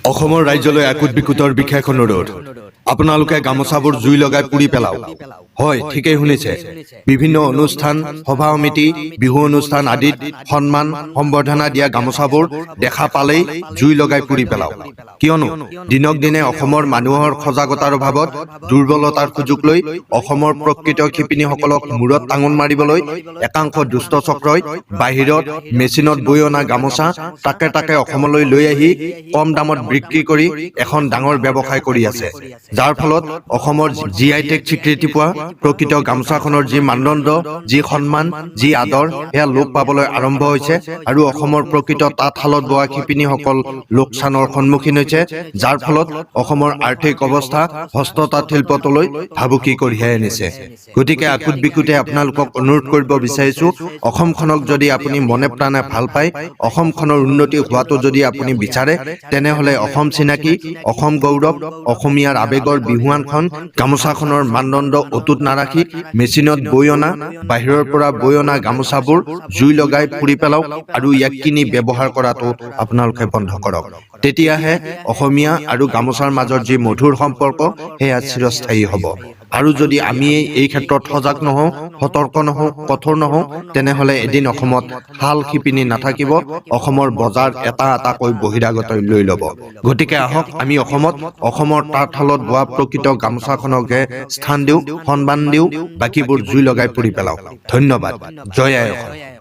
অসমৰ ৰাজ্যলৈ একোট বিকুটৰ বিশেষ অনুৰোধ আপোনালোকে গামোচাবোৰ জুই লগাই পুৰি পেলাওক হয় ঠিকই শুনিছে বিভিন্ন অনুষ্ঠান সভা সমিতি বিহু অনুষ্ঠান আদিত সন্মান সম্বৰ্ধনা দিয়া গামোচাবোৰ দেখা পালেই জুই লগাই পুৰি পেলাওক কিয়নো দিনক দিনে অসমৰ মানুহৰ সজাগতাৰ অভাৱত দুৰ্বলতাৰ সুযোগ লৈ অসমৰ প্ৰকৃত শিপিনীসকলক মূৰত টাঙন মাৰিবলৈ একাংশ দুষ্ট চক্ৰই বাহিৰত মেচিনত বৈ অনা গামোচা তাকে অসমলৈ লৈ আহি কম দামত বিক্ৰী কৰি এখন ডাঙৰ ব্যৱসায় কৰি আছে যাৰ ফলত অসমৰ জিআই টেগ স্বীকৃতি পোৱা প্ৰকৃত গামোচাখনৰ যি মানদণ্ড যি সন্মান যি আদৰ সেয়া লোপ পাবলৈ আৰম্ভ হৈছে আৰু অসমৰ প্ৰকৃত তাঁতশালত বোৱা শিপিনীসকল লোকচানৰ সন্মুখীন হৈছে যাৰ ফলত অসমৰ আৰ্থিক অৱস্থা হস্ততাঁত শিল্পটোলৈ ভাবুকি কঢ়িয়াই আনিছে গতিকে আকুট বিকুটে আপোনালোকক অনুৰোধ কৰিব বিচাৰিছো অসমখনক যদি আপুনি মনে প্ৰাণে ভাল পায় অসমখনৰ উন্নতি হোৱাটো যদি আপুনি বিচাৰে তেনেহলে অসম চিনাকি অসম গৌৰৱ অসমীয়াৰ আবেগৰ বিহুৱানখন গামোচাখনৰ মানদণ্ড অটুট নাৰাখি মেচিনত বৈ অনা বাহিৰৰ পৰা বৈ অনা গামোচাবোৰ জুই লগাই পুৰি পেলাওক আৰু ইয়াক কিনি ব্যৱহাৰ কৰাটো আপোনালোকে বন্ধ কৰক তেতিয়াহে অসমীয়া আৰু গামোচাৰ মাজৰ যি মধুৰ সম্পৰ্ক সেয়া চিৰস্থায়ী হ'ব আৰু যদি আমি এই ক্ষেত্ৰত সজাগ নহওঁ সতৰ্ক নহওঁ কঠোৰ নহওঁ তেনেহলে এদিন অসমত হাল শিপিনী নাথাকিব অসমৰ বজাৰ এটা এটাকৈ বহিৰাগতই লৈ ল'ব গতিকে আহক আমি অসমত অসমৰ তাঁতশালত বোৱা প্ৰকৃত গামোচাখনকে স্থান দিওঁ সন্মান দিওঁ বাকীবোৰ জুই লগাই পুৰি পেলাওক ধন্যবাদ জয় আই অসম